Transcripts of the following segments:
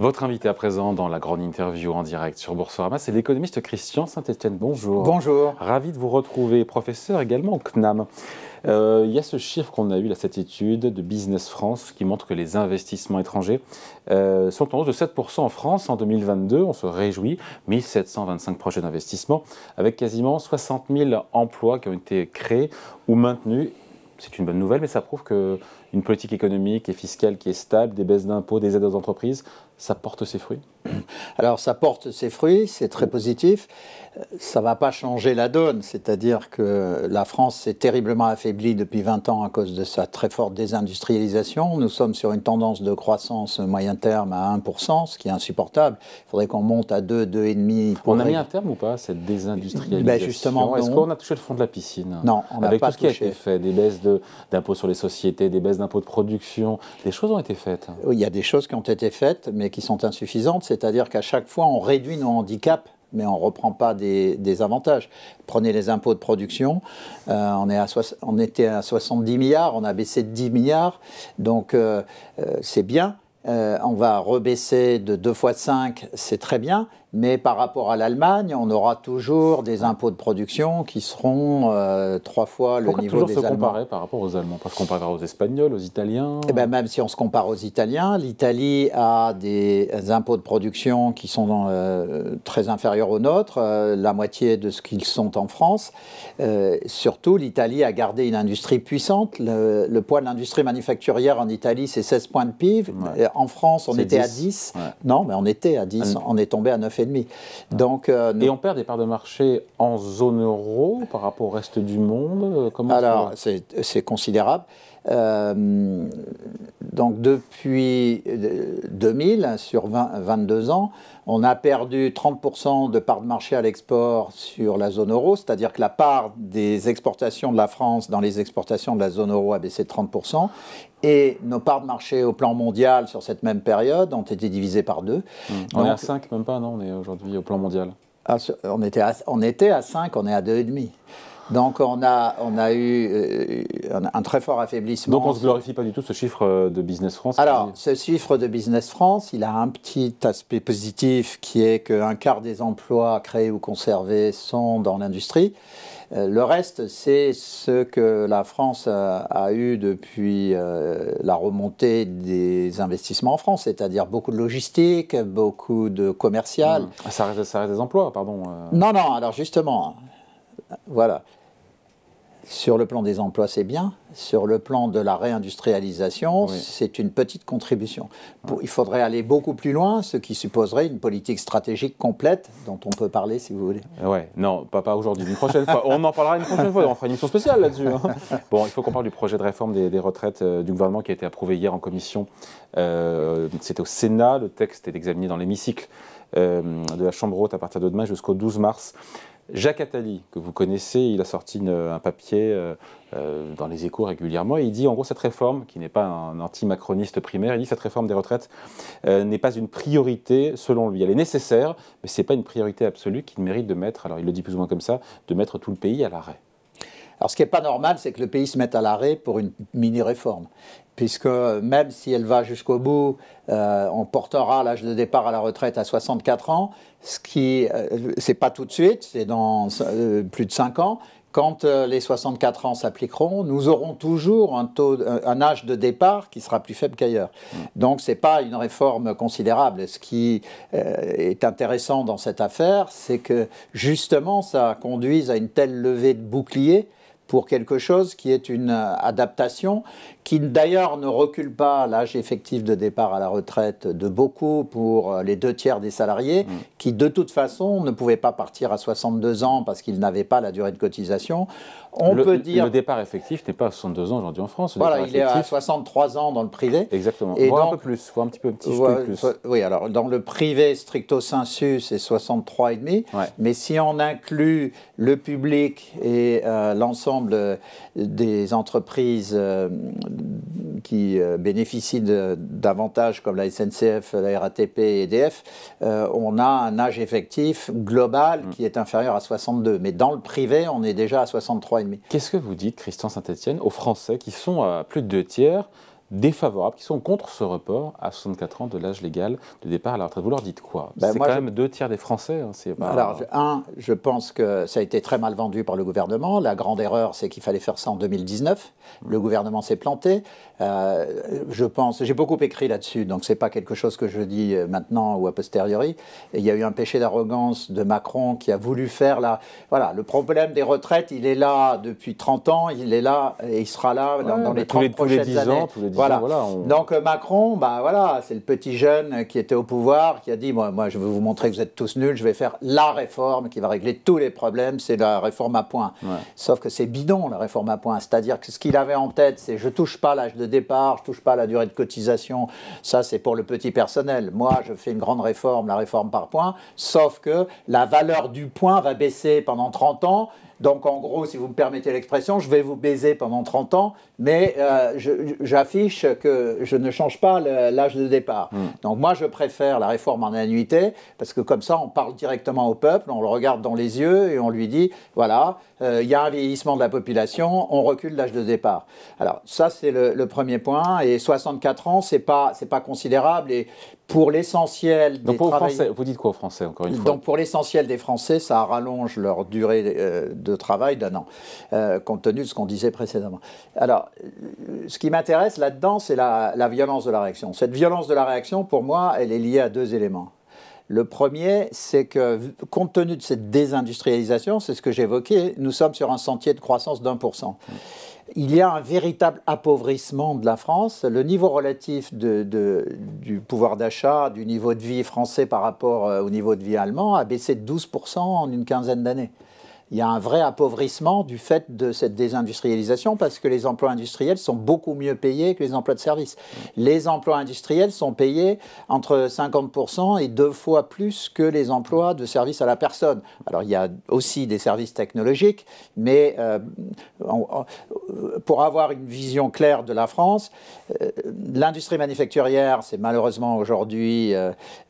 Votre invité à présent dans la grande interview en direct sur Boursorama, c'est l'économiste Christian Saint-Etienne. Bonjour. Bonjour. Ravi de vous retrouver, professeur également au CNAM. Il y a ce chiffre qu'on a eu, cette étude de Business France, qui montre que les investissements étrangers sont en hausse de 7% en France en 2022. On se réjouit, 1725 projets d'investissement, avec quasiment 60 000 emplois qui ont été créés ou maintenus. C'est une bonne nouvelle, mais ça prouve qu'une politique économique et fiscale qui est stable, des baisses d'impôts, des aides aux entreprises, ça porte ses fruits. Alors ça porte ses fruits, c'est très positif. Ça ne va pas changer la donne, c'est-à-dire que la France s'est terriblement affaiblie depuis 20 ans à cause de sa très forte désindustrialisation. Nous sommes sur une tendance de croissance moyen terme à 1%, ce qui est insupportable. Il faudrait qu'on monte à 2, 2,5%. On a mis un terme ou pas à cette désindustrialisation? Ben justement, est-ce qu'on a touché le fond de la piscine? Non, on n'a pas touché. Avec tout ce qui a été fait, des baisses d'impôts sur les sociétés, des baisses d'impôts de production, des choses ont été faites. Oui, il y a des choses qui ont été faites, mais qui sont insuffisantes. C'est-à-dire qu'à chaque fois, on réduit nos handicaps, mais on ne reprend pas des avantages. Prenez les impôts de production, on était à 70 milliards, on a baissé de 10 milliards, donc c'est bien. On va rebaisser de 2 fois 5, c'est très bien, mais par rapport à l'Allemagne, on aura toujours des impôts de production qui seront 3 fois le niveau des Allemands. Pourquoi toujours se comparer par rapport aux Allemands? Parce qu'on compare aux Espagnols, aux Italiens? Eh ben, même si on se compare aux Italiens, l'Italie a des impôts de production qui sont très inférieurs aux nôtres, la moitié de ce qu'ils sont en France. Surtout, l'Italie a gardé une industrie puissante. Le poids de l'industrie manufacturière en Italie, c'est 16 points de PIB. Ouais. En France, on était 10. à 10. Ouais. Non, mais on était à 10. On est tombé à 9,5. Donc, et on perd des parts de marché en zone euro par rapport au reste du monde? Alors, c'est considérable. Donc, depuis 2000, sur 22 ans, on a perdu 30% de parts de marché à l'export sur la zone euro, c'est-à-dire que la part des exportations de la France dans les exportations de la zone euro a baissé de 30%, et nos parts de marché au plan mondial sur cette même période ont été divisées par 2. On est à 5, même pas, non? On est aujourd'hui au plan mondial. On était à 5, on est à 2,5. Donc on a eu un très fort affaiblissement. Donc on ne se glorifie pas du tout ce chiffre de Business France? Alors, ce chiffre de Business France, il a un petit aspect positif qui est qu'un quart des emplois créés ou conservés sont dans l'industrie. Le reste, c'est ce que la France a eu depuis la remontée des investissements en France, c'est-à-dire beaucoup de logistique, beaucoup de commercial. Ça reste des emplois, pardon. Non, alors justement, voilà. Sur le plan des emplois, c'est bien. Sur le plan de la réindustrialisation, oui, c'est une petite contribution. Il faudrait aller beaucoup plus loin, ce qui supposerait une politique stratégique complète, dont on peut parler si vous voulez. Ouais, non, pas aujourd'hui, une prochaine fois. On en parlera une prochaine fois, on fera une émission spéciale là-dessus. Hein. Bon, il faut qu'on parle du projet de réforme des retraites du gouvernement qui a été approuvé hier en commission. C'était au Sénat, le texte est examiné dans l'hémicycle de la Chambre haute à partir de demain jusqu'au 12 mars. Jacques Attali, que vous connaissez, il a sorti un papier dans les Échos régulièrement et il dit en gros cette réforme, qui n'est pas un anti-macroniste primaire, il dit cette réforme des retraites n'est pas une priorité selon lui. Elle est nécessaire, mais ce n'est pas une priorité absolue qu'il mérite de mettre, alors il le dit plus ou moins comme ça, de mettre tout le pays à l'arrêt. Alors ce qui n'est pas normal, c'est que le pays se mette à l'arrêt pour une mini-réforme. Puisque même si elle va jusqu'au bout, on portera l'âge de départ à la retraite à 64 ans, ce qui, c'est pas tout de suite, c'est dans plus de 5 ans. Quand les 64 ans s'appliqueront, nous aurons toujours un âge de départ qui sera plus faible qu'ailleurs. Donc ce n'est pas une réforme considérable. Ce qui est intéressant dans cette affaire, c'est que justement ça conduise à une telle levée de bouclier pour quelque chose qui est une adaptation, qui d'ailleurs ne recule pas l'âge effectif de départ à la retraite de beaucoup pour les 2/3 des salariés, qui de toute façon ne pouvaient pas partir à 62 ans parce qu'ils n'avaient pas la durée de cotisation. Le départ effectif n'est pas à 62 ans aujourd'hui en France. Voilà, il est à 63 ans dans le privé. Exactement, et voire donc, un peu plus, voire un petit peu plus. Oui, alors dans le privé stricto sensu, c'est 63,5, mais si on inclut le public et l'ensemble des entreprises qui bénéficient d'avantages comme la SNCF, la RATP et EDF, on a un âge effectif global qui est inférieur à 62. Mais dans le privé, on est déjà à 63,5. Qu'est-ce que vous dites, Christian Saint-Etienne, aux Français qui sont à plus de 2/3 défavorables, qui sont contre ce report à 64 ans de l'âge légal de départ à la retraite. Vous leur dites quoi? C'est quand même 2 tiers des Français. Hein, pas... Alors, je pense que ça a été très mal vendu par le gouvernement. La grande erreur, c'est qu'il fallait faire ça en 2019. Le gouvernement s'est planté. Je pense, j'ai beaucoup écrit là-dessus, donc c'est pas quelque chose que je dis maintenant ou a posteriori. Et il y a eu un péché d'arrogance de Macron qui a voulu faire la... Voilà, le problème des retraites, il est là depuis 30 ans, il est là et il sera là dans les 30 prochaines années. Tous les 10 voilà. Ans, voilà, Donc Macron, bah voilà, c'est le petit jeune qui était au pouvoir, qui a dit moi je vais vous montrer que vous êtes tous nuls, je vais faire la réforme qui va régler tous les problèmes, c'est la réforme à points. Ouais. Sauf que c'est bidon la réforme à points, c'est-à-dire que ce qu'il avait en tête, c'est je touche pas l'âge de départ, je touche pas la durée de cotisation, ça c'est pour le petit personnel. Moi je fais une grande réforme, la réforme par points, sauf que la valeur du point va baisser pendant 30 ans. Donc, en gros, si vous me permettez l'expression, je vais vous baiser pendant 30 ans, mais j'affiche que je ne change pas l'âge de départ. Donc, moi, je préfère la réforme en annuité, parce que comme ça, on parle directement au peuple, on le regarde dans les yeux et on lui dit, voilà, il y a un vieillissement de la population, on recule l'âge de départ. Alors, ça, c'est le premier point, et 64 ans, c'est pas considérable, et pour l'essentiel des Français, vous dites quoi aux Français, encore une fois? Donc, pour l'essentiel des Français, ça rallonge leur durée de travail d'un an, compte tenu de ce qu'on disait précédemment. Alors, ce qui m'intéresse là-dedans, c'est la violence de la réaction. Cette violence de la réaction, pour moi, elle est liée à 2 éléments. Le premier, c'est que, compte tenu de cette désindustrialisation, c'est ce que j'évoquais, nous sommes sur un sentier de croissance d'1%. Il y a un véritable appauvrissement de la France. Le niveau relatif du pouvoir d'achat, du niveau de vie français par rapport au niveau de vie allemand a baissé de 12% en une quinzaine d'années. Il y a un vrai appauvrissement du fait de cette désindustrialisation parce que les emplois industriels sont beaucoup mieux payés que les emplois de service. Les emplois industriels sont payés entre 50% et 2 fois plus que les emplois de service à la personne. Alors il y a aussi des services technologiques, mais pour avoir une vision claire de la France, l'industrie manufacturière, c'est malheureusement aujourd'hui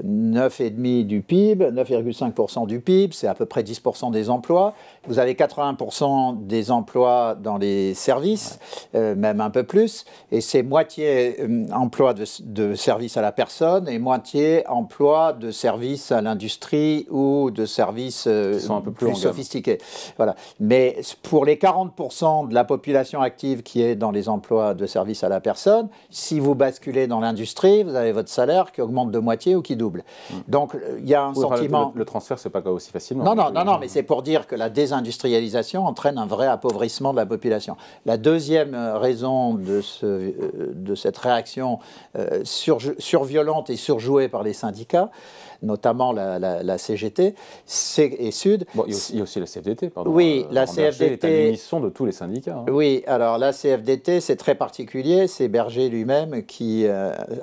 9,5% du PIB, 9,5% du PIB, c'est à peu près 10% des emplois. Vous avez 80% des emplois dans les services, même un peu plus, et c'est moitié emploi de service à la personne et moitié emploi de service à l'industrie ou de services un peu plus sophistiqués. Voilà. Mais pour les 40% de la population active qui est dans les emplois de service à la personne, si vous basculez dans l'industrie, vous avez votre salaire qui augmente de moitié ou qui double. Donc il y a un sentiment... Le transfert, c'est pas aussi facilement. Non, mais c'est pour dire que la désindustrialisation entraîne un vrai appauvrissement de la population. La deuxième raison de cette réaction surviolente et surjouée par les syndicats, notamment la CGT et Sud. Bon, il y a aussi la CFDT, pardon. Oui, la CFDT est à l'unisson de tous les syndicats. Hein. Oui, alors la CFDT, c'est très particulier. C'est Berger lui-même qui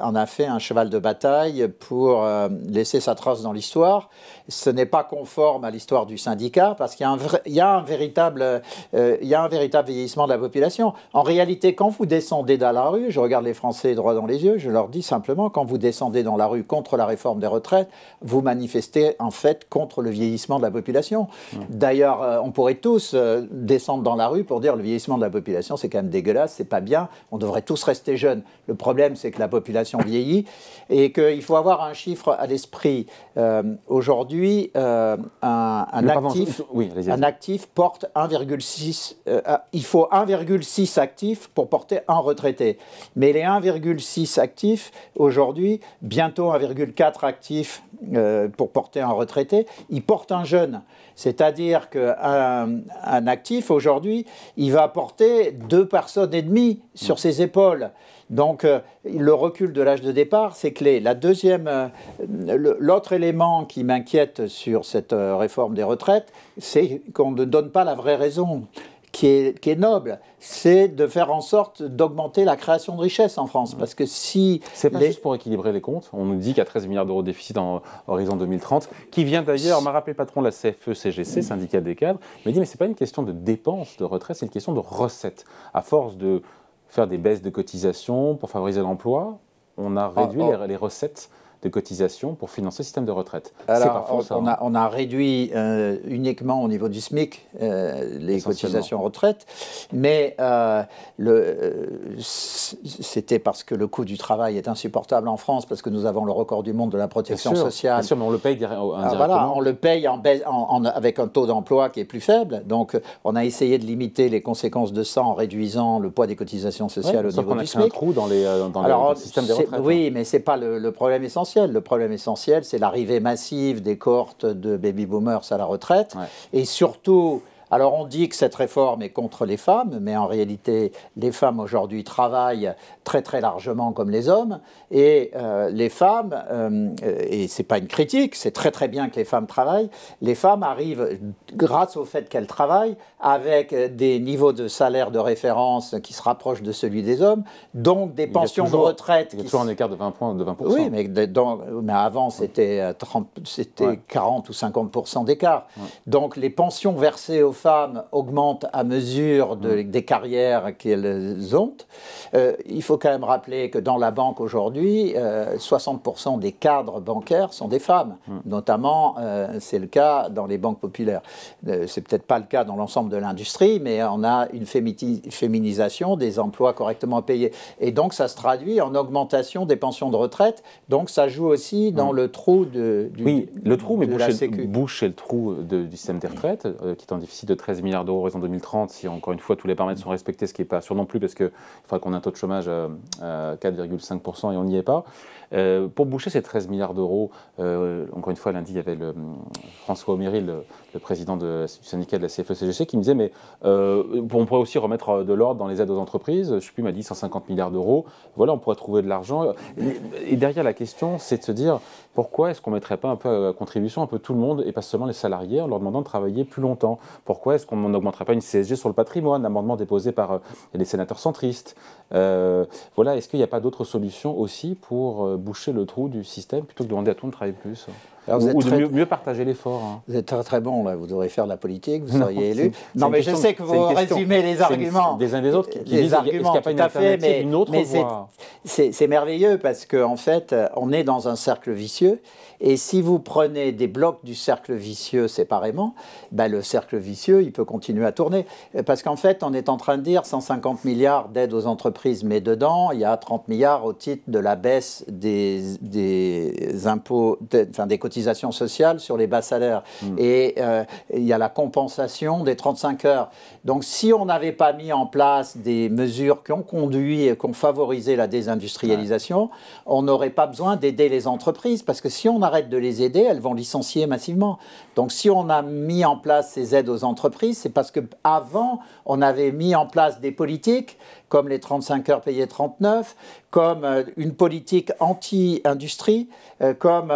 en a fait un cheval de bataille pour laisser sa trace dans l'histoire. Ce n'est pas conforme à l'histoire du syndicat parce qu'il y a un véritable vieillissement de la population. En réalité, quand vous descendez dans la rue, je regarde les Français droit dans les yeux, je leur dis simplement, quand vous descendez dans la rue contre la réforme des retraites, vous manifestez en fait contre le vieillissement de la population. D'ailleurs, on pourrait tous descendre dans la rue pour dire le vieillissement de la population, c'est quand même dégueulasse, c'est pas bien, on devrait tous rester jeunes. Le problème, c'est que la population vieillit et qu'il faut avoir un chiffre à l'esprit. Aujourd'hui, un actif porte 1,6... il faut 1,6 actifs pour porter un retraité. Mais les 1,6 actifs, aujourd'hui, bientôt 1,4 actifs pour porter un retraité, ils portent un jeune. C'est-à-dire qu'un actif, aujourd'hui, il va porter 2 personnes et demie sur ses épaules. Donc, le recul de l'âge de départ, c'est clé. L'autre élément qui m'inquiète sur cette réforme des retraites, c'est qu'on ne donne pas la vraie raison. Qui est noble, c'est de faire en sorte d'augmenter la création de richesse en France. Parce que si... C'est pas juste pour équilibrer les comptes. On nous dit qu'il y a 13 milliards d'euros de déficit en horizon 2030, qui vient d'ailleurs, m'a rappelé le patron de la CFE-CGC, syndicat des cadres, m'a dit mais c'est pas une question de dépenses de retraite, c'est une question de recettes. À force de faire des baisses de cotisations pour favoriser l'emploi, on a réduit les recettes de cotisation pour financer le système de retraite. Alors, on a réduit uniquement au niveau du SMIC les cotisations retraite, mais c'était parce que le coût du travail est insupportable en France, parce que nous avons le record du monde de la protection sociale. Bien sûr, mais on le paye indirectement. Voilà, on le paye avec un taux d'emploi qui est plus faible. Donc, on a essayé de limiter les conséquences de ça en réduisant le poids des cotisations sociales au niveau du SMIC. Un trou dans le système des retraites. Oui, mais ce n'est pas le problème essentiel. Le problème essentiel, c'est l'arrivée massive des cohortes de baby-boomers à la retraite. Ouais. Et surtout, alors on dit que cette réforme est contre les femmes, mais en réalité, les femmes aujourd'hui travaillent très très largement comme les hommes. Et les femmes, et ce n'est pas une critique, c'est très très bien que les femmes travaillent, les femmes arrivent, grâce au fait qu'elles travaillent, avec des niveaux de salaire de référence qui se rapprochent de celui des hommes, donc des pensions de retraite. Il y a toujours un écart de 20 points, de 20%. Oui, mais avant c'était 40 ou 50% d'écart. Ouais. Donc les pensions versées aux femmes augmentent à mesure des carrières qu'elles ont. Il faut quand même rappeler que dans la banque aujourd'hui, 60% des cadres bancaires sont des femmes. Notamment, c'est le cas dans les banques populaires. C'est peut-être pas le cas dans l'ensemble de l'industrie, mais on a une féminisation des emplois correctement payés. Et donc, ça se traduit en augmentation des pensions de retraite. Donc, ça joue aussi dans le trou de le trou, mais boucher le trou du système des retraites, qui est en déficit de 13 milliards d'euros horizon 2030, si encore une fois tous les paramètres sont respectés, ce qui n'est pas sûr non plus, parce qu'il faudra qu'on ait un taux de chômage à 4,5% et on n'y est pas. Pour boucher ces 13 milliards d'euros, encore une fois, lundi, il y avait François Aumery, le président du syndicat de la CFE-CGC, qui me disait, mais on pourrait aussi remettre de l'ordre dans les aides aux entreprises. Je ne sais plus, il m'a dit 150 milliards d'euros. Voilà, on pourrait trouver de l'argent. Et derrière, la question, c'est de se dire, pourquoi est-ce qu'on ne mettrait pas un peu à contribution un peu tout le monde, et pas seulement les salariés, en leur demandant de travailler plus longtemps? Pourquoi est-ce qu'on n'augmenterait pas une CSG sur le patrimoine, un amendement déposé par les sénateurs centristes? Voilà, est-ce qu'il n'y a pas d'autres solutions aussi pour boucher le trou du système, plutôt que de demander à tout le monde de travailler plus? Ou de mieux partager l'effort. Hein. Vous êtes très très bon, là. Vous devrez faire de la politique, vous seriez élu. Non, mais je sais que vous résumez les arguments. Des uns des autres qui disent, est-ce qu'il n'y a pas une alternative, une autre voie? C'est merveilleux parce qu'en fait, on est dans un cercle vicieux. Et si vous prenez des blocs du cercle vicieux séparément, ben le cercle vicieux, il peut continuer à tourner. Parce qu'en fait, on est en train de dire 150 milliards d'aides aux entreprises, mais dedans, il y a 30 milliards au titre de la baisse des impôts, des cotisations sociales sur les bas salaires. Et il y a la compensation des 35 heures. Donc, si on n'avait pas mis en place des mesures qui ont conduit et qui ont favorisé la désindustrialisation, on n'aurait pas besoin d'aider les entreprises. Parce que si on arrête de les aider, elles vont licencier massivement. Donc, si on a mis en place ces aides aux entreprises, c'est parce qu'avant, on avait mis en place des politiques comme les 35 heures payées 39, comme une politique anti-industrie, comme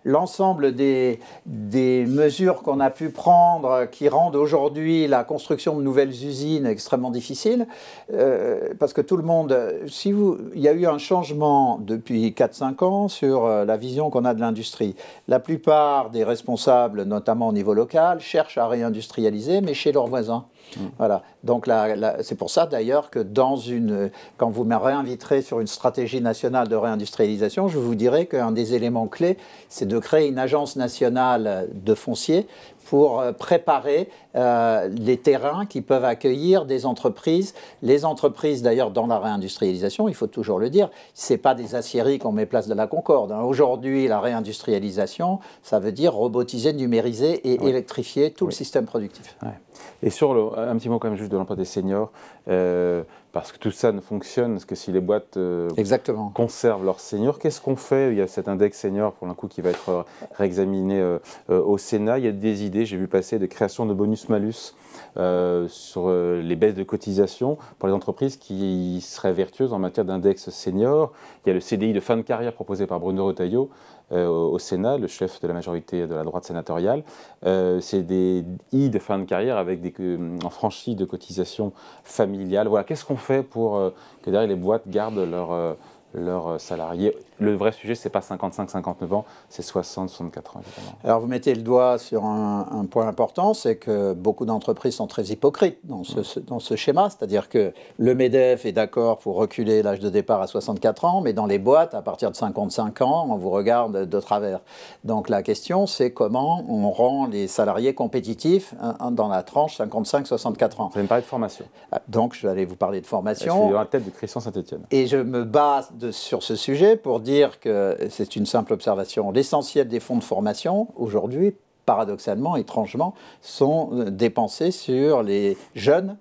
l'ensemble des mesures qu'on a pu prendre qui rendent aujourd'hui la construction de nouvelles usines extrêmement difficile, parce que tout le monde, il y a eu un changement depuis 4-5 ans sur la vision qu'on a de l'industrie. La plupart des responsables, notamment au niveau local, cherchent à réindustrialiser, mais chez leurs voisins. Voilà. Donc c'est pour ça d'ailleurs que quand vous me réinviterez sur une stratégie nationale de réindustrialisation, je vous dirai qu'un des éléments clés, c'est de créer une agence nationale de foncier pour préparer les terrains qui peuvent accueillir des entreprises. Les entreprises, d'ailleurs, dans la réindustrialisation, il faut toujours le dire, ce n'est pas des aciéries qu'on met place de la Concorde. Aujourd'hui, la réindustrialisation, ça veut dire robotiser, numériser et électrifier tout le système productif. Ouais. Et un petit mot quand même juste de l'emploi des seniors, parce que tout ça ne fonctionne, parce que si les boîtes conservent leurs seniors, qu'est-ce qu'on fait? Il y a cet index senior pour le coup qui va être réexaminé au Sénat. Il y a des idées, j'ai vu passer, de création de bonus-malus sur les baisses de cotisation pour les entreprises qui seraient vertueuses en matière d'index senior. Il y a le CDI de fin de carrière proposé par Bruno Retailleau au Sénat, le chef de la majorité de la droite sénatoriale. C'est des I de fin de carrière avec en franchise de cotisation familiale. Voilà, qu'est-ce qu'on fait pour que derrière les boîtes gardent leurs salariés. Le vrai sujet, ce n'est pas 55-59 ans, c'est 60-64 ans, évidemment. Alors, vous mettez le doigt sur un point important, c'est que beaucoup d'entreprises sont très hypocrites dans ce schéma, c'est-à-dire que le MEDEF est d'accord pour reculer l'âge de départ à 64 ans, mais dans les boîtes, à partir de 55 ans, on vous regarde de travers. Donc, la question, c'est comment on rend les salariés compétitifs dans la tranche 55-64 ans. Vous allez me parler de formation. Donc, je vais aller vous parler de formation. Je suis dans la tête de Christian Saint-Etienne. Et je me base sur ce sujet pour dire que c'est une simple observation. L'essentiel des fonds de formation, aujourd'hui, paradoxalement, étrangement, sont dépensés sur les jeunes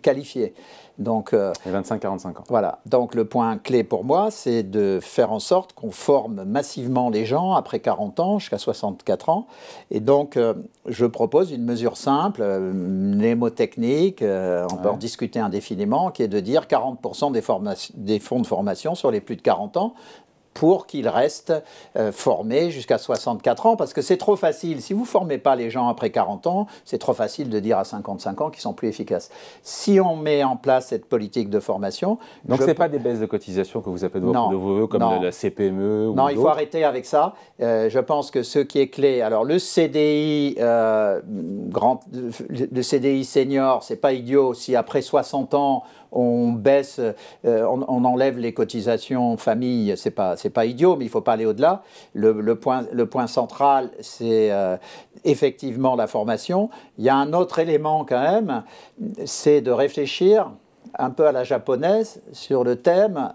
qualifiés. Donc, les 25-45 ans. Voilà. Donc, le point clé pour moi, c'est de faire en sorte qu'on forme massivement les gens après 40 ans, jusqu'à 64 ans. Et donc, je propose une mesure simple, mnémotechnique, on peut en discuter indéfiniment, qui est de dire 40% des fonds de formation sur les plus de 40 ans, pour qu'ils restent formés jusqu'à 64 ans, parce que c'est trop facile. Si vous ne formez pas les gens après 40 ans, c'est trop facile de dire à 55 ans qu'ils sont plus efficaces. Si on met en place cette politique de formation... Donc ce n'est pas des baisses de cotisation que vous appelez de vos voeux, comme la CPME ou non, il faut arrêter avec ça. Je pense que ce qui est clé... Alors le CDI, le CDI senior, ce n'est pas idiot. Si après 60 ans, on baisse, on enlève les cotisations famille, c'est pas idiot, mais il ne faut pas aller au-delà. Le point central, c'est effectivement la formation. Il y a un autre élément quand même, c'est de réfléchir un peu à la japonaise sur le thème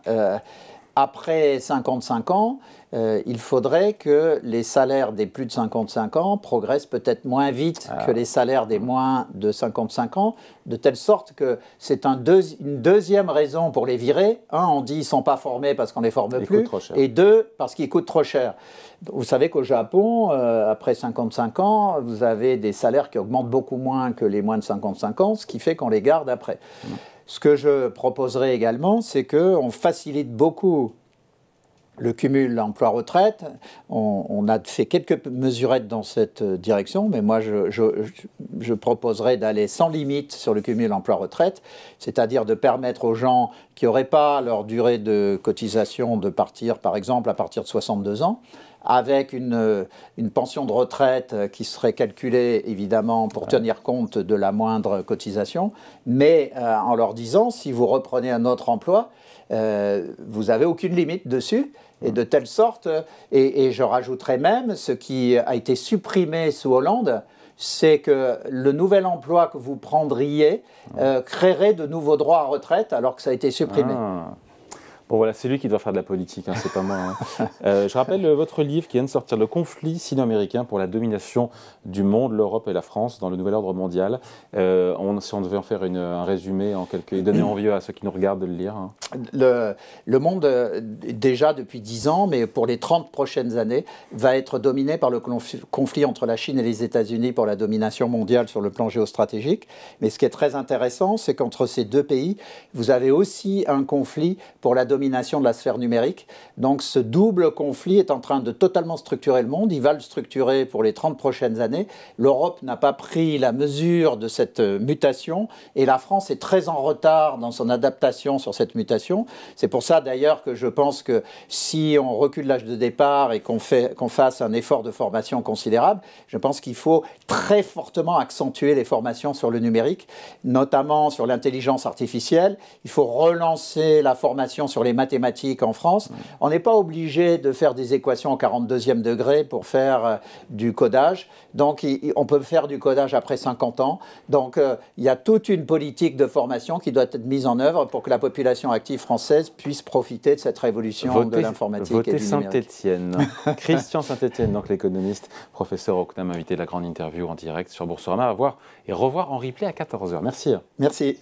après 55 ans, il faudrait que les salaires des plus de 55 ans progressent peut-être moins vite que les salaires des moins de 55 ans, de telle sorte que c'est une deuxième raison pour les virer. Un, on dit qu'ils ne sont pas formés parce qu'on ne les forme plus, et deux, parce qu'ils coûtent trop cher. Vous savez qu'au Japon, après 55 ans, vous avez des salaires qui augmentent beaucoup moins que les moins de 55 ans, ce qui fait qu'on les garde après. Ce que je proposerai également, c'est qu'on facilite beaucoup le cumul emploi-retraite. On a fait quelques mesurettes dans cette direction, mais moi, je proposerais d'aller sans limite sur le cumul emploi-retraite, c'est-à-dire de permettre aux gens qui n'auraient pas leur durée de cotisation de partir, par exemple, à partir de 62 ans, avec une pension de retraite qui serait calculée, évidemment, pour tenir compte de la moindre cotisation, mais en leur disant, si vous reprenez un autre emploi, vous n'avez aucune limite dessus, et de telle sorte, et je rajouterais même, ce qui a été supprimé sous Hollande, c'est que le nouvel emploi que vous prendriez créerait de nouveaux droits à retraite, alors que ça a été supprimé. Bon voilà, c'est lui qui doit faire de la politique, hein, c'est pas moi. Hein. Je rappelle votre livre qui vient de sortir, Le conflit sino-américain pour la domination du monde, l'Europe et la France dans le nouvel ordre mondial. Si on devait en faire un résumé en et donner envie à ceux qui nous regardent de le lire. Hein. Le monde, déjà depuis 10 ans, mais pour les 30 prochaines années, va être dominé par le conflit entre la Chine et les États-Unis pour la domination mondiale sur le plan géostratégique. Mais ce qui est très intéressant, c'est qu'entre ces deux pays, vous avez aussi un conflit pour la domination de la sphère numérique. Donc ce double conflit est en train de totalement structurer le monde. Il va le structurer pour les 30 prochaines années. L'Europe n'a pas pris la mesure de cette mutation et la France est très en retard dans son adaptation sur cette mutation. C'est pour ça d'ailleurs que je pense que si on recule l'âge de départ et qu'on fasse un effort de formation considérable, je pense qu'il faut très fortement accentuer les formations sur le numérique, notamment sur l'intelligence artificielle. Il faut relancer la formation sur les mathématiques en France. On n'est pas obligé de faire des équations au 42e degré pour faire du codage. Donc, on peut faire du codage après 50 ans. Donc, il y a toute une politique de formation qui doit être mise en œuvre pour que la population active française puisse profiter de cette révolution de l'informatique et du numérique. Saint-Etienne. Christian Saint-Etienne, donc l'économiste, professeur au CNAM, invité de la grande interview en direct sur Boursorama. À voir et revoir en replay à 14h. Merci. Merci.